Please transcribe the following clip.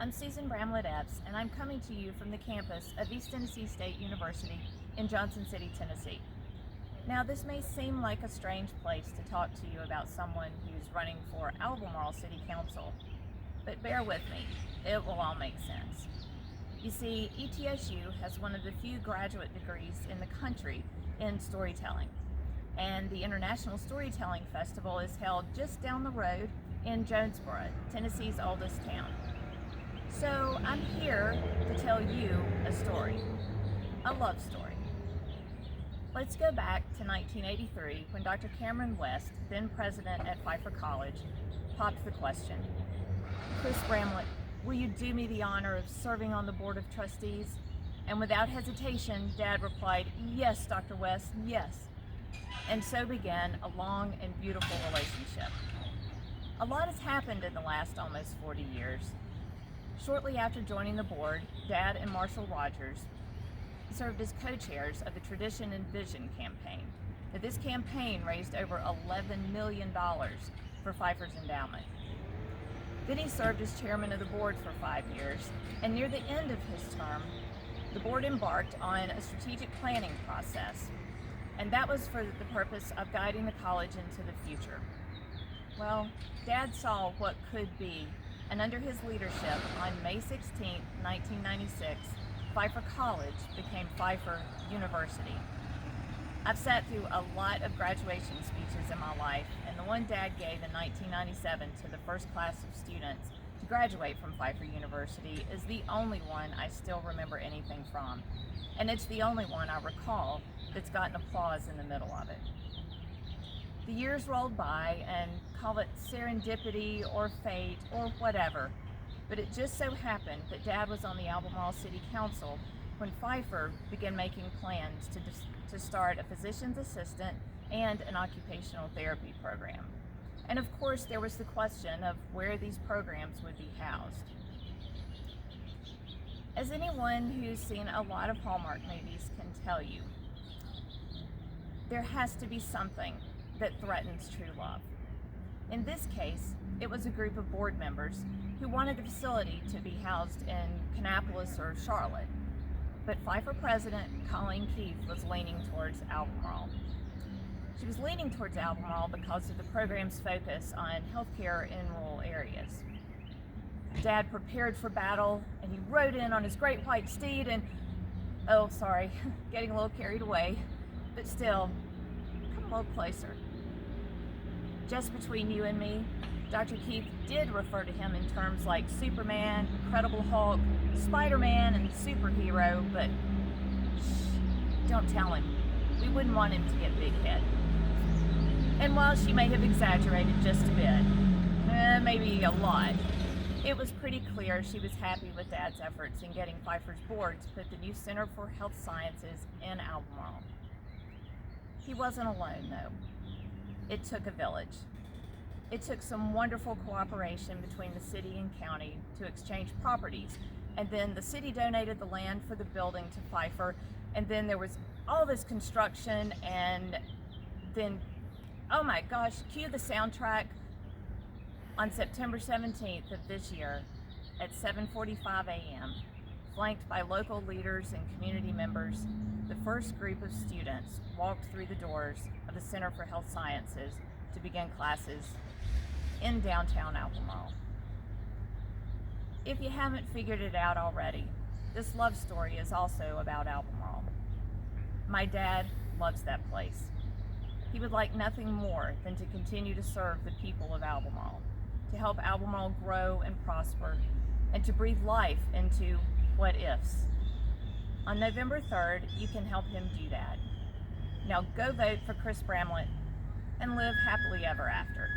I'm Susan Bramlett, and I'm coming to you from the campus of East Tennessee State University in Johnson City, Tennessee. Now, this may seem like a strange place to talk to you about someone who's running for Albemarle City Council, but bear with me, it will all make sense. You see, ETSU has one of the few graduate degrees in the country in storytelling, and the International Storytelling Festival is held just down the road in Jonesboro, Tennessee's oldest town. So I'm here to tell you a story, a love story. Let's go back to 1983 when Dr. Cameron West, then president at Pfeiffer College, popped the question, "Chris Bramlett, will you do me the honor of serving on the board of trustees?" And without hesitation, Dad replied, "Yes, Dr. West, yes." And so began a long and beautiful relationship. A lot has happened in the last almost 40 years. Shortly after joining the board, Dad and Marshall Rogers served as co-chairs of the Tradition and Vision campaign. Now, this campaign raised over $11 million for Pfeiffer's endowment. Then he served as chairman of the board for 5 years, and near the end of his term, the board embarked on a strategic planning process, and that was for the purpose of guiding the college into the future. Well, Dad saw what could be, and under his leadership, on May 16, 1996, Pfeiffer College became Pfeiffer University. I've sat through a lot of graduation speeches in my life, and the one Dad gave in 1997 to the first class of students to graduate from Pfeiffer University is the only one I still remember anything from, and it's the only one I recall that's gotten applause in the middle of it. The years rolled by, and call it serendipity or fate or whatever, but it just so happened that Dad was on the Albemarle City Council when Pfeiffer began making plans to start a physician's assistant and an occupational therapy program. And of course, there was the question of where these programs would be housed. As anyone who's seen a lot of Hallmark movies can tell you, there has to be something that threatens true love. In this case, it was a group of board members who wanted the facility to be housed in Kannapolis or Charlotte, but Pfeiffer president Colleen Keefe was leaning towards Albemarle. She was leaning towards Albemarle because of the program's focus on healthcare in rural areas. Dad prepared for battle, and he rode in on his great white steed and, oh, sorry, getting a little carried away, but still, come a little closer. Just between you and me, Dr. Keefe did refer to him in terms like Superman, Incredible Hulk, Spider-Man, and superhero, but shh, don't tell him. We wouldn't want him to get big head. And while she may have exaggerated just a bit, maybe a lot, it was pretty clear she was happy with Dad's efforts in getting Pfeiffer's board to put the new Center for Health Sciences in Albemarle. He wasn't alone, though. It took a village. It took some wonderful cooperation between the city and county to exchange properties, and then the city donated the land for the building to Pfeiffer, and then there was all this construction, and then, oh my gosh, cue the soundtrack. On September 17th of this year at 7:45 a.m., flanked by local leaders and community members, the first group of students walked through the doors of the Center for Health Sciences to begin classes in downtown Albemarle. If you haven't figured it out already, this love story is also about Albemarle. My dad loves that place. He would like nothing more than to continue to serve the people of Albemarle, to help Albemarle grow and prosper, and to breathe life into what ifs. On November 3rd, you can help him do that. Now go vote for Chris Bramlett and live happily ever after.